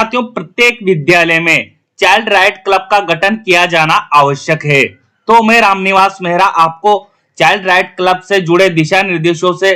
साथियों, प्रत्येक विद्यालय में चाइल्ड राइट क्लब का गठन किया जाना आवश्यक है। तो मैं रामनिवास मेहरा आपको चाइल्ड राइट क्लब से जुड़े दिशा निर्देशों से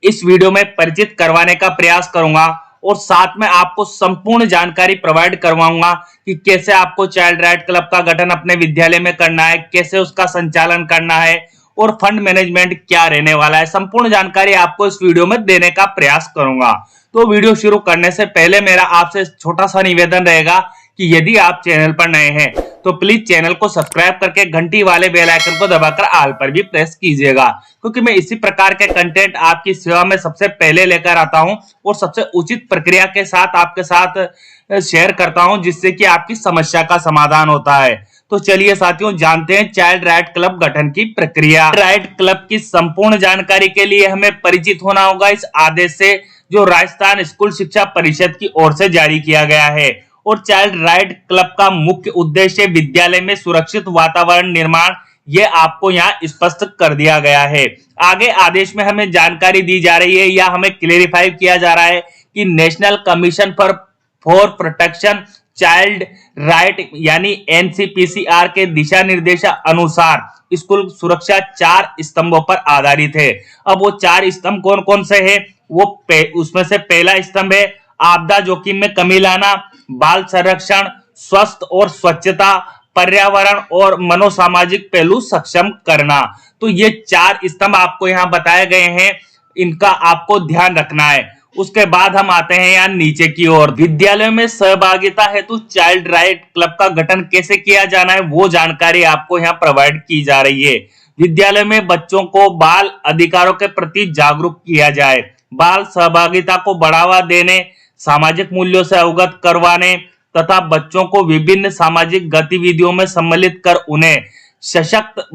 इस वीडियो में परिचित करवाने का प्रयास करूंगा और साथ में आपको संपूर्ण जानकारी प्रोवाइड करवाऊंगा कि कैसे आपको चाइल्ड राइट क्लब का गठन अपने विद्यालय में करना है, कैसे उसका संचालन करना है और फंड मैनेजमेंट क्या रहने वाला है। संपूर्ण जानकारी आपको इस वीडियो में देने का प्रयास करूंगा। तो वीडियो शुरू करने से पहले मेरा आपसे छोटा सा निवेदन रहेगा कि यदि आप चैनल पर नए हैं तो प्लीज चैनल को सब्सक्राइब करके घंटी वाले बेल आइकन को दबाकर ऑल पर भी प्रेस कीजिएगा, क्योंकि मैं इसी प्रकार के कंटेंट आपकी सेवा में सबसे पहले लेकर आता हूं और सबसे उचित प्रक्रिया के साथ आपके साथ शेयर करता हूं, जिससे कि आपकी समस्या का समाधान होता है। तो चलिए साथियों, जानते हैं चाइल्ड राइट क्लब गठन की प्रक्रिया। राइट क्लब की संपूर्ण जानकारी के लिए हमें परिचित होना होगा इस आदेश से, जो राजस्थान स्कूल शिक्षा परिषद की ओर से जारी किया गया है। और चाइल्ड राइट क्लब का मुख्य उद्देश्य विद्यालय में सुरक्षित वातावरण निर्माण, ये आपको यहाँ स्पष्ट कर दिया गया है। आगे आदेश में हमें जानकारी दी जा रही है या हमें क्लेरिफाई किया जा रहा है कि national commission for protection child right यानी एनसीपीसीआर के दिशा निर्देश अनुसार स्कूल सुरक्षा 4 स्तंभों पर आधारित है। अब वो 4 स्तंभ कौन कौन से हैं? उसमें से पहला स्तंभ है आपदा जोखिम में कमी लाना, बाल संरक्षण, स्वस्थ और स्वच्छता, पर्यावरण और मनोसामाजिक पहलू सक्षम करना। तो ये 4 स्तंभ आपको यहाँ बताए गए हैं, इनका आपको ध्यान रखना है। उसके बाद हम आते हैं यहाँ नीचे की ओर, विद्यालयों में सहभागिता हेतु चाइल्ड राइट क्लब का गठन कैसे किया जाना है वो जानकारी आपको यहाँ प्रोवाइड की जा रही है। विद्यालय में बच्चों को बाल अधिकारों के प्रति जागरूक किया जाए, बाल सहभागिता को बढ़ावा देने, सामाजिक मूल्यों से अवगत करवाने तथा बच्चों को विभिन्न सामाजिक गतिविधियों में सम्मिलित कर उन्हें सशक्त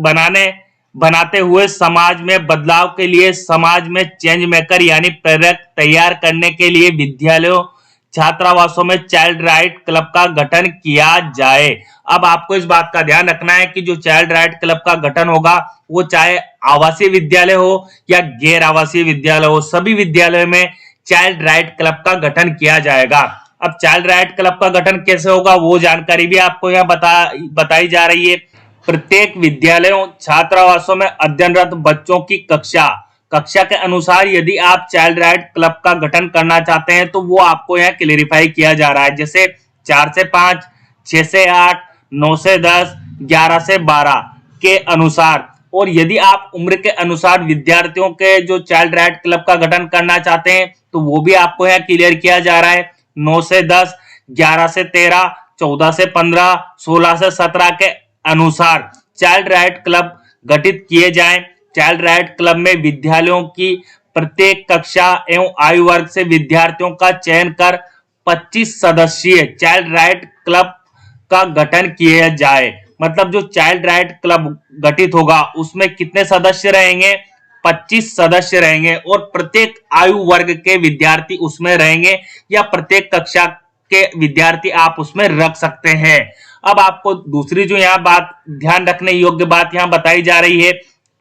बनाते हुए समाज में बदलाव के लिए समाज में चेंज मेकर यानी प्रेरक तैयार करने के लिए विद्यालयों छात्रावासों में चाइल्ड राइट क्लब का गठन किया जाए। अब आपको इस बात का ध्यान रखना है कि जो चाइल्ड राइट क्लब का गठन होगा वो चाहे आवासीय विद्यालय हो या गैर आवासीय विद्यालय हो, सभी विद्यालयों में चाइल्ड राइट क्लब का गठन किया जाएगा। अब चाइल्ड राइट क्लब का गठन कैसे होगा वो जानकारी भी आपको यहाँ बताई जा रही है। प्रत्येक विद्यालयों छात्रावासों में अध्ययनरत बच्चों की कक्षा के अनुसार यदि आप चाइल्ड राइट क्लब का गठन करना चाहते हैं तो वो आपको यहाँ क्लेरिफाई किया जा रहा है, जैसे 4 से 5, 6 से 8, 9 से 10, 11 से 12 के अनुसार। और यदि आप उम्र के अनुसार विद्यार्थियों के जो चाइल्ड राइट क्लब का गठन करना चाहते हैं तो वो भी आपको यहाँ क्लियर किया जा रहा है। 9 से 10, 11 से 13, 14 से 15, 16 से 17 के अनुसार चाइल्ड राइट क्लब गठित किए जाएं। चाइल्ड राइट क्लब में विद्यालयों की प्रत्येक कक्षा एवं आयु वर्ग से विद्यार्थियों का चयन कर 25 सदस्यीय चाइल्ड राइट क्लब का गठन किया जाए। मतलब जो चाइल्ड राइट क्लब गठित होगा उसमें कितने सदस्य रहेंगे? 25 सदस्य रहेंगे और प्रत्येक आयु वर्ग के विद्यार्थी उसमें रहेंगे या प्रत्येक कक्षा के विद्यार्थी आप उसमें रख सकते हैं। अब आपको दूसरी जो यहाँ बात ध्यान रखने योग्य बात यहाँ बताई जा रही है,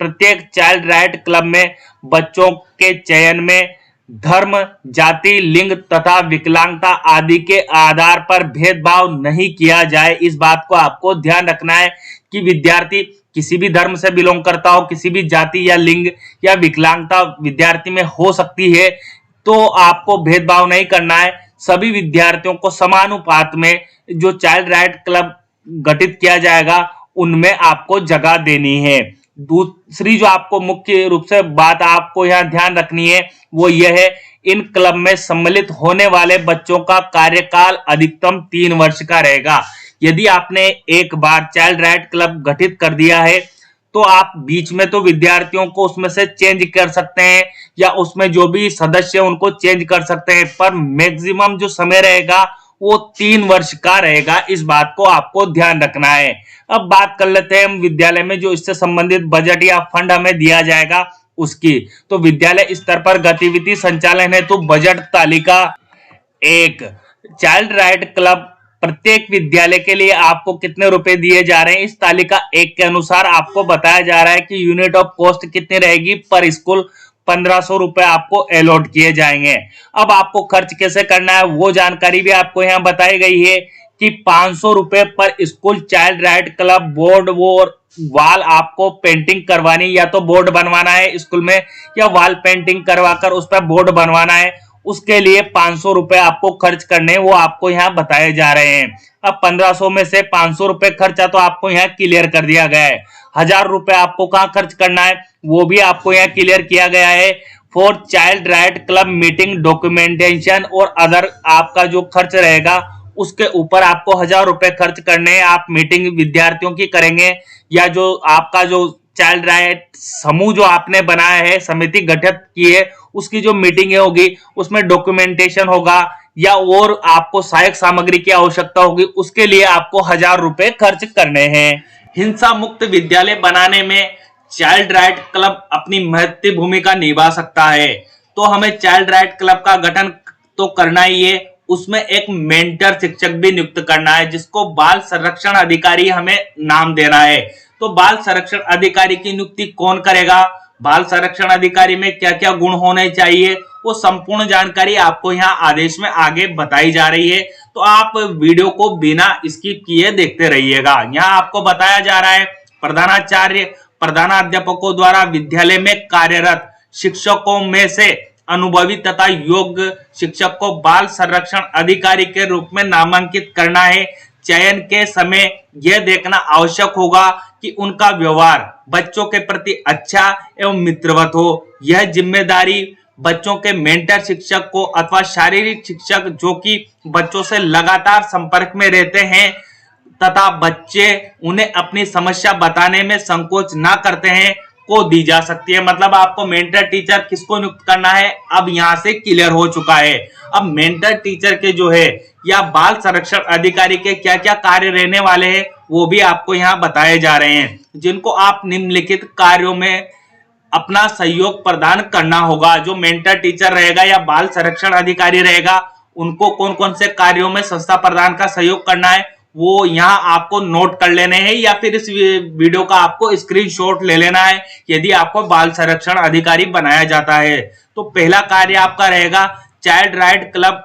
प्रत्येक चाइल्ड राइट क्लब में बच्चों के चयन में धर्म, जाति, लिंग तथा विकलांगता आदि के आधार पर भेदभाव नहीं किया जाए। इस बात को आपको ध्यान रखना है कि विद्यार्थी किसी भी धर्म से बिलोंग करता हो, किसी भी जाति या लिंग या विकलांगता विद्यार्थी में हो सकती है, तो आपको भेदभाव नहीं करना है। सभी विद्यार्थियों को समानुपात में जो चाइल्ड राइट क्लब गठित किया जाएगा उनमें आपको जगह देनी है। दूसरी जो आपको मुख्य रूप से बात आपको यहाँ ध्यान रखनी है वो यह है, इन क्लब में सम्मिलित होने वाले बच्चों का कार्यकाल अधिकतम 3 वर्ष का रहेगा। यदि आपने एक बार चाइल्ड राइट क्लब गठित कर दिया है तो आप बीच में तो विद्यार्थियों को उसमें से चेंज कर सकते हैं या उसमें जो भी सदस्य है उनको चेंज कर सकते हैं, पर मैक्सिमम जो समय रहेगा वो 3 वर्ष का रहेगा। इस बात को आपको ध्यान रखना है। अब बात कर लेते हैं हम विद्यालय में जो इससे संबंधित बजट या फंड हमें दिया जाएगा उसकी। तो विद्यालय स्तर पर गतिविधि संचालन हेतु बजट तालिका 1, चाइल्ड राइट क्लब प्रत्येक विद्यालय के लिए आपको कितने रुपए दिए जा रहे हैं इस तालिका 1 के अनुसार आपको बताया जा रहा है कि यूनिट ऑफ कॉस्ट कितनी रहेगी पर स्कूल 1500 रुपए आपको अलॉट किए जाएंगे। अब आपको खर्च कैसे करना है वो जानकारी भी आपको यहाँ बताई गई है कि 500 रुपए पर school child right club board वो वाल आपको पेंटिंग करवानी, या तो बोर्ड बनवाना है स्कूल में या वाल पेंटिंग करवाकर उस पर बोर्ड बनवाना है, उसके लिए 500 रुपए आपको खर्च करने वो आपको यहाँ बताए जा रहे हैं। अब 1500 में से 500 रुपए खर्चा तो आपको यहाँ क्लियर कर दिया गया है। 1000 रुपए आपको कहाँ खर्च करना है वो भी आपको यहाँ क्लियर किया गया है। For child right club meeting documentation और अदर आपका जो खर्च रहेगा उसके ऊपर आपको 1000 रुपए खर्च करने हैं। आप मीटिंग विद्यार्थियों की करेंगे या जो आपका जो चाइल्ड राइट समूह जो आपने बनाया है, समिति गठित की है, उसकी जो मीटिंग होगी उसमें डॉक्यूमेंटेशन होगा या और आपको सहायक सामग्री की आवश्यकता होगी, उसके लिए आपको 1000 रुपए खर्च करने हैं। हिंसा मुक्त विद्यालय बनाने में चाइल्ड राइट क्लब अपनी महत्वपूर्ण भूमिका निभा सकता है। तो हमें चाइल्ड राइट क्लब का गठन तो करना ही है, उसमें एक मेंटर शिक्षक भी नियुक्त करना है जिसको बाल संरक्षण अधिकारी हमें नाम देना है। तो बाल संरक्षण अधिकारी की नियुक्ति कौन करेगा, बाल संरक्षण अधिकारी में क्या क्या गुण होने चाहिए, वो संपूर्ण जानकारी आपको यहाँ आदेश में आगे बताई जा रही है। तो आप वीडियो को बिना स्किप किए देखते रहिएगा। यहाँ आपको बताया जा रहा है प्रधानाचार्य प्रधानाध्यापकों द्वारा विद्यालय में कार्यरत शिक्षकों में से अनुभवी तथा योग्य शिक्षक को बाल संरक्षण अधिकारी के रूप में नामांकित करना है। चयन के समय यह देखना आवश्यक होगा कि उनका व्यवहार बच्चों के प्रति अच्छा एवं मित्रवत हो। यह जिम्मेदारी बच्चों के मेंटर शिक्षक को अथवा शारीरिक शिक्षक जो कि बच्चों से लगातार संपर्क में रहते हैं तथा बच्चे उन्हें अपनी समस्या बताने में संकोच ना करते हैं को दी जा सकती है। मतलब आपको मेंटर टीचर किसको नियुक्त करना है अब यहाँ से क्लियर हो चुका है। अब मेंटर टीचर के जो है या बाल संरक्षण अधिकारी के क्या क्या कार्य रहने वाले हैं वो भी आपको यहाँ बताए जा रहे हैं, जिनको आप निम्नलिखित कार्यों में अपना सहयोग प्रदान करना होगा। जो मेंटर टीचर रहेगा या बाल संरक्षण अधिकारी रहेगा उनको कौन कौन से कार्यों में संस्था प्रदान का सहयोग करना है वो यहाँ आपको नोट कर लेने हैं या फिर इस वीडियो का आपको स्क्रीनशॉट ले लेना है यदि आपको बाल संरक्षण अधिकारी बनाया जाता है। तो पहला कार्य आपका रहेगा चाइल्ड राइट क्लब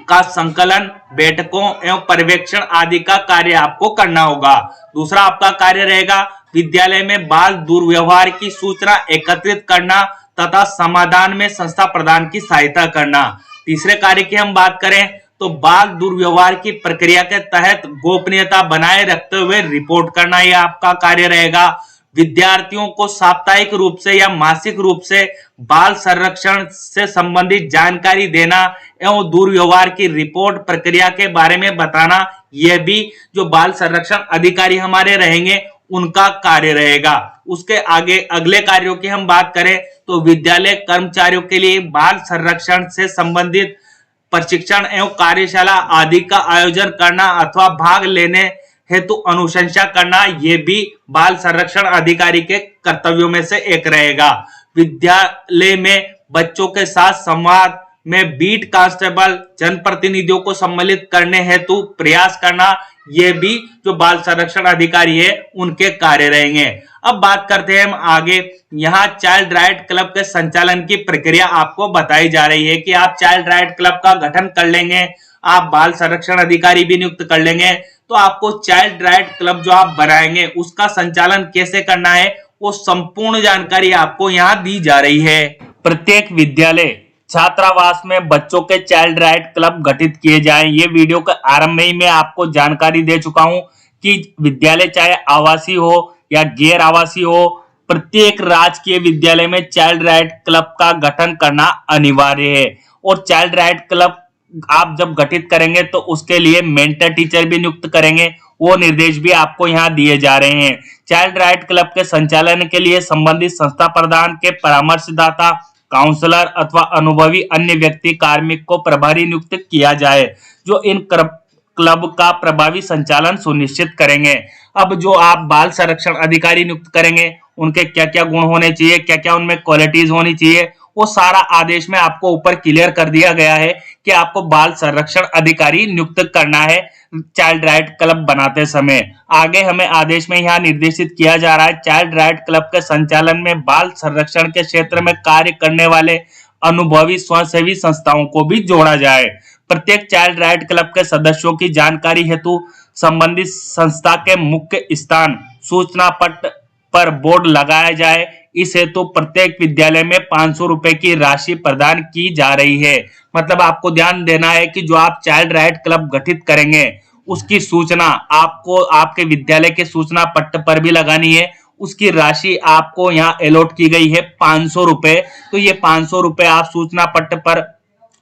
का संकलन, बैठकों एवं पर्यवेक्षण आदि का कार्य आपको करना होगा। दूसरा आपका कार्य रहेगा विद्यालय में बाल दुर्व्यवहार की सूचना एकत्रित करना तथा समाधान में संस्था प्रदान की सहायता करना। तीसरे कार्य की हम बात करें तो बाल दुर्व्यवहार की प्रक्रिया के तहत गोपनीयता बनाए रखते हुए रिपोर्ट करना यह आपका कार्य रहेगा। विद्यार्थियों को साप्ताहिक रूप से या मासिक रूप से बाल संरक्षण से संबंधित जानकारी देना एवं दुर्व्यवहार की रिपोर्ट प्रक्रिया के बारे में बताना, यह भी जो बाल संरक्षण अधिकारी हमारे रहेंगे उनका कार्य रहेगा। उसके आगे अगले कार्यों की हम बात करें तो विद्यालय कर्मचारियों के लिए बाल संरक्षण से संबंधित प्रशिक्षण एवं कार्यशाला आदि का आयोजन करना अथवा भाग लेने हेतु अनुशंसा करना, ये भी बाल संरक्षण अधिकारी के कर्तव्यों में से एक रहेगा। विद्यालय में बच्चों के साथ संवाद में बीट कांस्टेबल जनप्रतिनिधियों को सम्मिलित करने हेतु प्रयास करना, ये भी जो बाल संरक्षण अधिकारी है उनके कार्य रहेंगे। अब बात करते हैं हम आगे। यहाँ चाइल्ड राइट क्लब के संचालन की प्रक्रिया आपको बताई जा रही है कि आप चाइल्ड राइट क्लब का गठन कर लेंगे, आप बाल संरक्षण अधिकारी भी नियुक्त कर लेंगे, तो आपको चाइल्ड राइट क्लब जो आप बनाएंगे उसका संचालन कैसे करना है वो संपूर्ण जानकारी आपको यहाँ दी जा रही है। प्रत्येक विद्यालय छात्रावास में बच्चों के चाइल्ड राइट क्लब गठित किए जाएं। ये वीडियो के आरंभ में ही मैं आपको जानकारी दे चुका हूं कि विद्यालय चाहे आवासीय हो या गैर आवासीय हो, प्रत्येक राजकीय विद्यालय में चाइल्ड राइट क्लब का गठन करना अनिवार्य है। और चाइल्ड राइट क्लब आप जब गठित करेंगे तो उसके लिए मेंटर टीचर भी नियुक्त करेंगे, वो निर्देश भी आपको यहाँ दिए जा रहे हैं। चाइल्ड राइट क्लब के संचालन के लिए संबंधित संस्था प्रधान के परामर्शदाता, काउंसलर अथवा अनुभवी अन्य व्यक्ति कार्मिक को प्रभारी नियुक्त किया जाए जो इन क्लब का प्रभावी संचालन सुनिश्चित करेंगे। अब जो आप बाल संरक्षण अधिकारी नियुक्त करेंगे उनके क्या क्या गुण होने चाहिए, क्या क्या उनमें क्वालिटीज होनी चाहिए, वो सारा आदेश में आपको ऊपर क्लियर कर दिया गया है कि आपको बाल संरक्षण अधिकारी नियुक्त करना है चाइल्ड राइट क्लब बनाते समय। आगे हमें आदेश में यहाँ निर्देशित किया जा रहा है चाइल्ड राइट क्लब के संचालन में बाल संरक्षण के क्षेत्र में कार्य करने वाले अनुभवी स्वयंसेवी संस्थाओं को भी जोड़ा जाए। प्रत्येक चाइल्ड राइट क्लब के सदस्यों की जानकारी हेतु संबंधित संस्था के मुख्य स्थान सूचना पट पर बोर्ड लगाया जाए। इस हेतु प्रत्येक विद्यालय में 500 रुपए की राशि प्रदान की जा रही है। मतलब आपको ध्यान देना है कि जो आप चाइल्ड राइट क्लब गठित करेंगे उसकी सूचना आपको आपके विद्यालय के सूचना पट्ट पर भी लगानी है। उसकी राशि आपको यहाँ अलॉट की गई है 500 रुपए। तो ये 500 रुपए आप सूचना पट्ट पर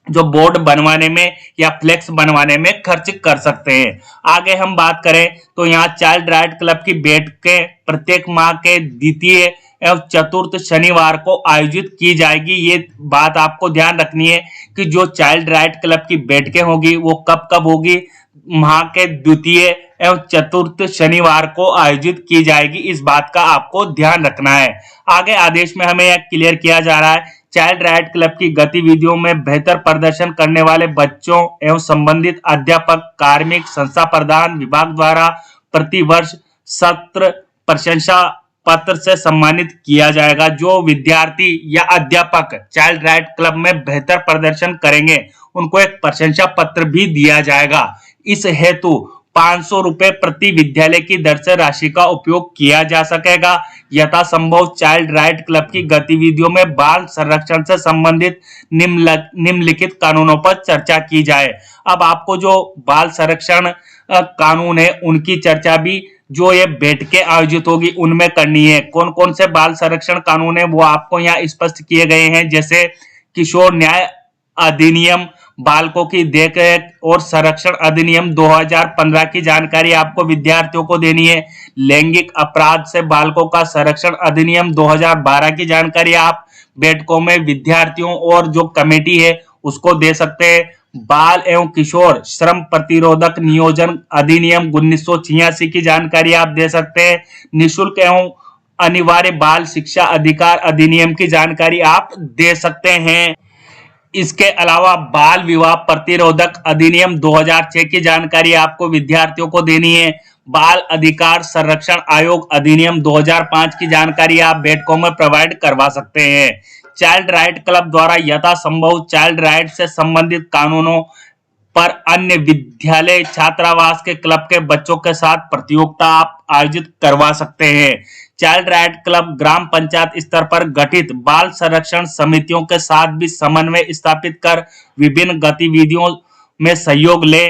जो बोर्ड बनवाने में या फ्लेक्स बनवाने में खर्च कर सकते हैं। आगे हम बात करें तो यहाँ चाइल्ड राइट क्लब की बैठकें प्रत्येक माह के द्वितीय एवं चतुर्थ शनिवार को आयोजित की जाएगी। ये बात आपको ध्यान रखनी है कि जो चाइल्ड राइट क्लब की बैठकें होगी वो कब कब होगी, माह के द्वितीय एवं चतुर्थ शनिवार को आयोजित की जाएगी। इस बात का आपको ध्यान रखना है। आगे आदेश में हमें यह क्लियर किया जा रहा है चाइल्ड राइट क्लब की गतिविधियों में बेहतर प्रदर्शन करने वाले बच्चों एवं संबंधित अध्यापक कार्मिक संस्था प्रधान विभाग द्वारा प्रतिवर्ष सत्र प्रशंसा पत्र से सम्मानित किया जाएगा। जो विद्यार्थी या अध्यापक चाइल्ड राइट क्लब में बेहतर प्रदर्शन करेंगे उनको एक प्रशंसा पत्र भी दिया जाएगा। इस हेतु 500 रुपए प्रति विद्यालय की दर से राशि का उपयोग किया जा सकेगा। यथासंभव चाइल्ड राइट क्लब की गतिविधियों में बाल संरक्षण से संबंधित निम्नलिखित कानूनों पर चर्चा की जाए। अब आपको जो बाल संरक्षण कानून है उनकी चर्चा भी जो ये बैठकें आयोजित होगी उनमें करनी है। कौन कौन से बाल संरक्षण कानून है वो आपको यहाँ स्पष्ट किए गए हैं, जैसे किशोर न्याय अधिनियम, बालकों की देखरेख और संरक्षण अधिनियम 2015 की जानकारी आपको विद्यार्थियों को देनी है। लैंगिक अपराध से बालकों का संरक्षण अधिनियम 2012 की जानकारी आप बैठकों में विद्यार्थियों और जो कमेटी है उसको दे सकते हैं। बाल एवं किशोर श्रम प्रतिरोधक नियोजन अधिनियम 1986 की जानकारी आप दे सकते हैं। निःशुल्क एवं अनिवार्य बाल शिक्षा अधिकार अधिनियम की जानकारी आप दे सकते हैं। इसके अलावा बाल विवाह प्रतिरोधक अधिनियम 2006 की जानकारी आपको विद्यार्थियों को देनी है। बाल अधिकार संरक्षण आयोग अधिनियम 2005 की जानकारी आप बैठकों में प्रोवाइड करवा सकते हैं। चाइल्ड राइट क्लब द्वारा यथासंभव चाइल्ड राइट से संबंधित कानूनों पर अन्य विद्यालय छात्रावास के क्लब के बच्चों के साथ प्रतियोगिता आप आयोजित करवा सकते हैं। चाइल्ड राइट क्लब ग्राम पंचायत स्तर पर गठित बाल संरक्षण समितियों के साथ भी समन्वय स्थापित कर विभिन्न गतिविधियों में सहयोग ले।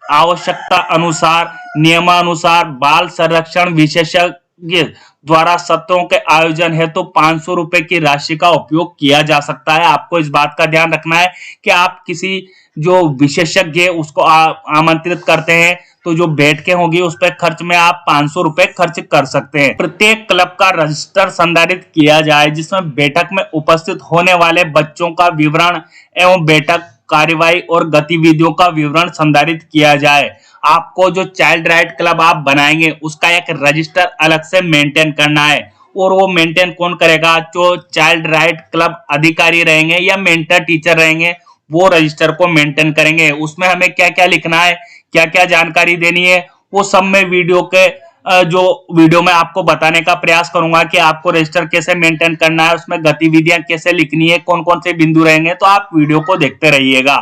आवश्यकता अनुसार नियमानुसार बाल संरक्षण विशेषज्ञ द्वारा सत्रों के आयोजन हेतु तो 500 रुपए की राशि का उपयोग किया जा सकता है। आपको इस बात का ध्यान रखना है कि आप किसी जो विशेषज्ञ है उसको आमंत्रित करते हैं तो जो बैठकें होगी उस पर खर्च में आप 500 रुपए खर्च कर सकते हैं। प्रत्येक क्लब का रजिस्टर संधारित किया जाए जिसमें बैठक में उपस्थित होने वाले बच्चों का विवरण एवं बैठक कार्यवाही और गतिविधियों का विवरण संधारित किया जाए। आपको जो चाइल्ड राइट क्लब आप बनाएंगे उसका एक रजिस्टर अलग से मेंटेन करना है और वो मेंटेन कौन करेगा, जो चाइल्ड राइट क्लब अधिकारी रहेंगे या मेंटर टीचर रहेंगे वो रजिस्टर को मेंटेन करेंगे। उसमें हमें क्या क्या लिखना है, क्या क्या जानकारी देनी है, वो सब मैं जो वीडियो में आपको बताने का प्रयास करूंगा कि आपको रजिस्टर कैसे मेंटेन करना है, उसमें गतिविधियां कैसे लिखनी है, कौन कौन से बिंदु रहेंगे। तो आप वीडियो को देखते रहिएगा।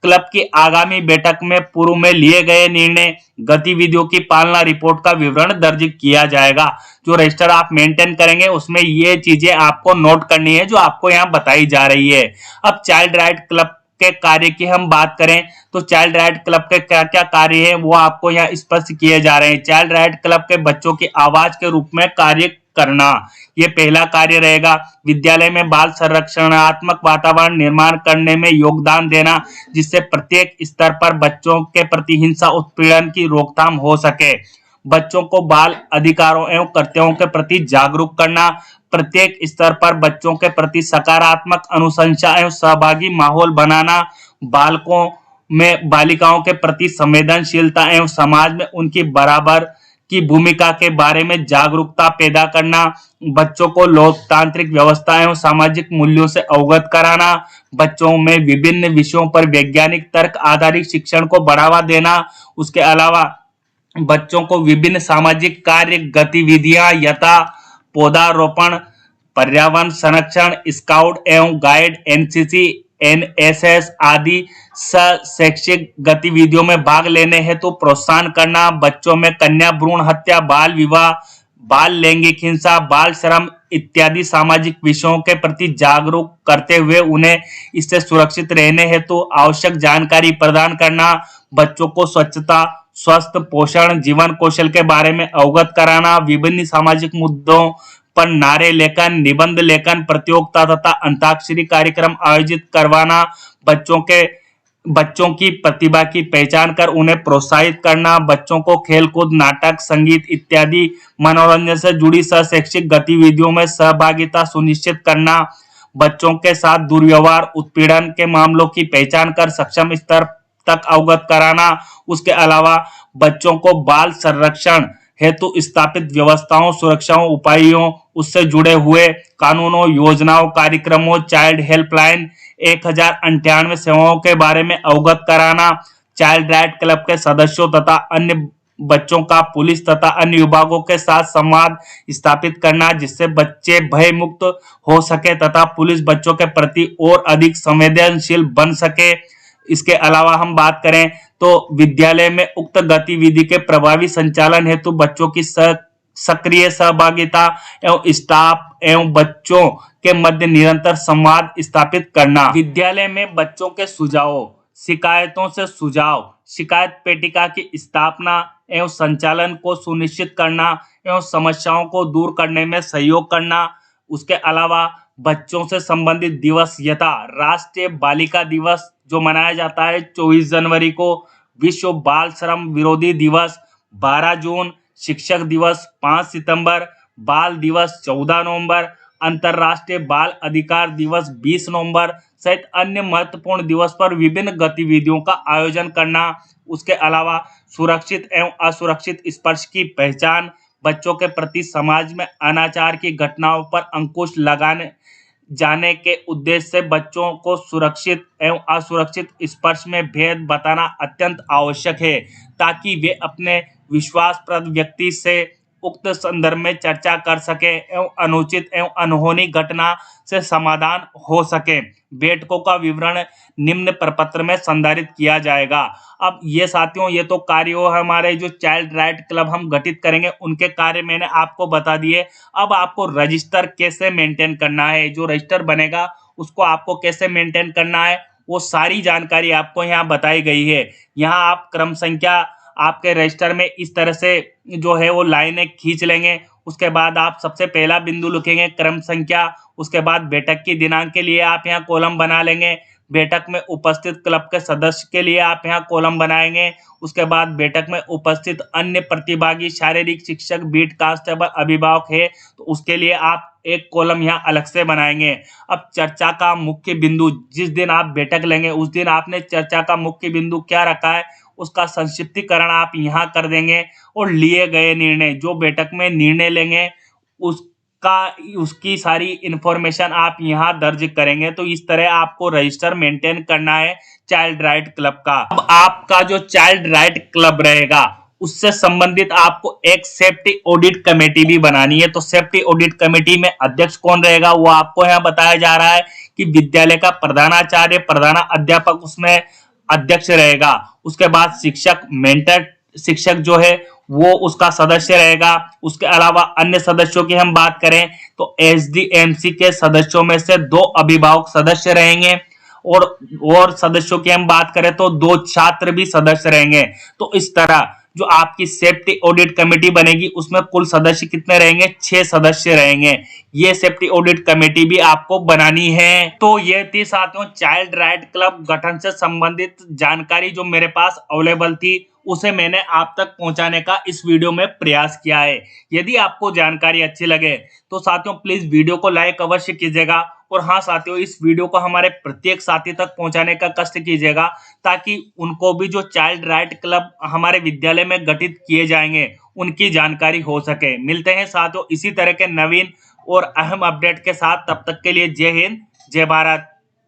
क्लब की आगामी बैठक में पूर्व में लिए गए निर्णय गतिविधियों की पालना रिपोर्ट का विवरण दर्ज किया जाएगा। जो रजिस्टर आप मेंटेन करेंगे उसमें ये चीजें आपको नोट करनी है जो आपको यहाँ बताई जा रही है। अब चाइल्ड राइट क्लब के कार्य की हम बात करें तो चाइल्ड राइट क्लब के क्या क्या कार्य हैं वो आपको यहाँ स्पष्ट किए जा रहे हैं। चाइल्ड राइट क्लब के बच्चों की आवाज के रूप में कार्य करना, ये पहला कार्य रहेगा। विद्यालय में बाल संरक्षणात्मक वातावरण निर्माण करने में योगदान देना जिससे प्रत्येक स्तर पर बच्चों के प्रति हिंसा उत्पीड़न की रोकथाम हो सके। बच्चों को बाल अधिकारों एवं कर्तव्यों के प्रति जागरूक करना, प्रत्येक स्तर पर बच्चों के प्रति सकारात्मक अनुशंसा एवं सहभागी माहौल बनाना, बालकों में बालिकाओं के प्रति संवेदनशीलता एवं समाज में उनकी बराबर की भूमिका के बारे में जागरूकता पैदा करना, बच्चों को लोकतांत्रिक व्यवस्था एवं सामाजिक मूल्यों से अवगत कराना, बच्चों में विभिन्न विषयों पर वैज्ञानिक तर्क आधारित शिक्षण को बढ़ावा देना। उसके अलावा बच्चों को विभिन्न सामाजिक कार्य गतिविधियां यथा पौधारोपण, पर्यावरण संरक्षण, स्काउट एवं गाइड, एनसीसी, एनएसएस आदि शैक्षिक गतिविधियों में भाग लेने हेतु प्रोत्साहन करना, बच्चों में कन्या भ्रूण हत्या, बाल विवाह, बाल लैंगिक हिंसा, बाल श्रम इत्यादि सामाजिक विषयों के प्रति जागरूक करते हुए उन्हें इससे सुरक्षित रहने हेतु आवश्यक जानकारी प्रदान करना, बच्चों को स्वच्छता, स्वस्थ पोषण, जीवन कौशल के बारे में अवगत कराना, विभिन्न सामाजिक मुद्दों पर नारे लेखन, निबंध लेखन प्रतियोगिता तथा अंताक्षरी कार्यक्रम आयोजित करवाना, बच्चों की प्रतिभा की पहचान कर उन्हें प्रोत्साहित करना, बच्चों को खेलकूद, नाटक, संगीत इत्यादि मनोरंजन से जुड़ी शैक्षिक गतिविधियों में सहभागिता सुनिश्चित करना, बच्चों के साथ दुर्व्यवहार, उत्पीड़न के मामलों की पहचान कर सक्षम स्तर तक अवगत कराना। उसके अलावा बच्चों को बाल संरक्षण हेतु स्थापित व्यवस्थाओं, सुरक्षाओं, उपायों, उससे जुड़े हुए कानूनों, योजनाओं, कार्यक्रमों, चाइल्ड हेल्पलाइन 1098 सेवाओं के बारे में अवगत कराना, चाइल्ड राइट क्लब के सदस्यों तथा अन्य बच्चों का पुलिस तथा अन्य विभागों के साथ संवाद स्थापित करना जिससे बच्चे भय मुक्त हो सके तथा पुलिस बच्चों के प्रति और अधिक संवेदनशील बन सके। इसके अलावा हम बात करें तो विद्यालय में उक्त गतिविधि के प्रभावी संचालन हेतु बच्चों की सक्रिय सहभागिता एवं स्टाफ एवं बच्चों के मध्य निरंतर संवाद स्थापित करना। विद्यालय में बच्चों के सुझावों, शिकायतों से सुझाव, शिकायत पेटिका की स्थापना एवं संचालन को सुनिश्चित करना एवं समस्याओं को दूर करने में सहयोग करना। उसके अलावा बच्चों से संबंधित दिवस यथा राष्ट्रीय बालिका दिवस जो मनाया जाता है 24 जनवरी को, विश्व बाल श्रम विरोधी दिवस 12 जून, शिक्षक दिवस 5 सितंबर, बाल दिवस 14 नवंबर, अंतर्राष्ट्रीय बाल अधिकार दिवस 20 नवंबर सहित अन्य महत्वपूर्ण दिवस पर विभिन्न गतिविधियों का आयोजन करना। उसके अलावा सुरक्षित एवं असुरक्षित स्पर्श की पहचान, बच्चों के प्रति समाज में अनाचार की घटनाओं पर अंकुश लगाने जाने के उद्देश्य से बच्चों को सुरक्षित एवं असुरक्षित स्पर्श में भेद बताना अत्यंत आवश्यक है ताकि वे अपने विश्वासप्रद व्यक्ति से उक्त संदर्भ में चर्चा कर सके एवं अनुचित एवं अनहोनी घटना से समाधान हो सके। बैठकों का विवरण निम्न प्रपत्र में संधारित किया जाएगा। अब ये साथियों, ये तो कार्य हमारे जो चाइल्ड राइट क्लब हम गठित करेंगे उनके कार्य मैंने आपको बता दिए। अब आपको रजिस्टर कैसे मेंटेन करना है, जो रजिस्टर बनेगा उसको आपको कैसे मेंटेन करना है, वो सारी जानकारी आपको यहाँ बताई गई है। यहाँ आप क्रम संख्या आपके रजिस्टर में इस तरह से जो है वो लाइनें खींच लेंगे। उसके बाद आप सबसे पहला बिंदु लिखेंगे क्रम संख्या, उसके बाद बैठक की दिनांक के लिए आप यहाँ कॉलम बना लेंगे, बैठक में उपस्थित क्लब के सदस्य के लिए आप यहाँ कॉलम बनाएंगे, उसके बाद बैठक में उपस्थित अन्य प्रतिभागी, शारीरिक शिक्षक, बीट कांस्टेबल, अभिभावक है तो उसके लिए आप एक कॉलम यहाँ अलग से बनाएंगे। अब चर्चा का मुख्य बिंदु, जिस दिन आप बैठक लेंगे उस दिन आपने चर्चा का मुख्य बिंदु क्या रखा है उसका संक्षिप्तीकरण आप यहाँ कर देंगे और लिए गए निर्णय, जो बैठक में निर्णय लेंगे उसकी सारी इंफॉर्मेशन आप यहाँ दर्ज करेंगे। तो इस तरह आपको रजिस्टर मेंटेन करना है चाइल्ड राइट क्लब का। अब आपका जो चाइल्ड राइट क्लब रहेगा उससे संबंधित आपको एक सेफ्टी ऑडिट कमेटी भी बनानी है। तो सेफ्टी ऑडिट कमेटी में अध्यक्ष कौन रहेगा वो आपको यहाँ बताया जा रहा है कि विद्यालय का प्रधानाचार्य, प्रधानाध्यापक उसमें अध्यक्ष रहेगा। उसके बाद शिक्षक, मेंटर शिक्षक जो है वो उसका सदस्य रहेगा। उसके अलावा अन्य सदस्यों की हम बात करें तो एसडीएमसी के सदस्यों में से 2 अभिभावक सदस्य रहेंगे और सदस्यों की हम बात करें तो 2 छात्र भी सदस्य रहेंगे। तो इस तरह जो आपकी सेफ्टी ऑडिट कमेटी बनेगी उसमें कुल सदस्य कितने रहेंगे, 6 सदस्य रहेंगे। ये सेफ्टी ऑडिट कमेटी भी आपको बनानी है। तो ये थी साथियों चाइल्ड राइट क्लब गठन से संबंधित जानकारी जो मेरे पास अवेलेबल थी उसे मैंने आप तक पहुंचाने का इस वीडियो में प्रयास किया है। यदि आपको जानकारी अच्छी लगे तो साथियों प्लीज वीडियो को लाइक अवश्य कीजिएगा, और हाँ साथियों, इस वीडियो को हमारे प्रत्येक साथी तक पहुंचाने का कष्ट कीजिएगा, ताकि उनको भी जो चाइल्ड राइट क्लब हमारे विद्यालय में गठित किए जाएंगे उनकी जानकारी हो सके। मिलते हैं साथियों इसी तरह के नवीन और अहम अपडेट के साथ, तब तक के लिए जय हिंद, जय भारत।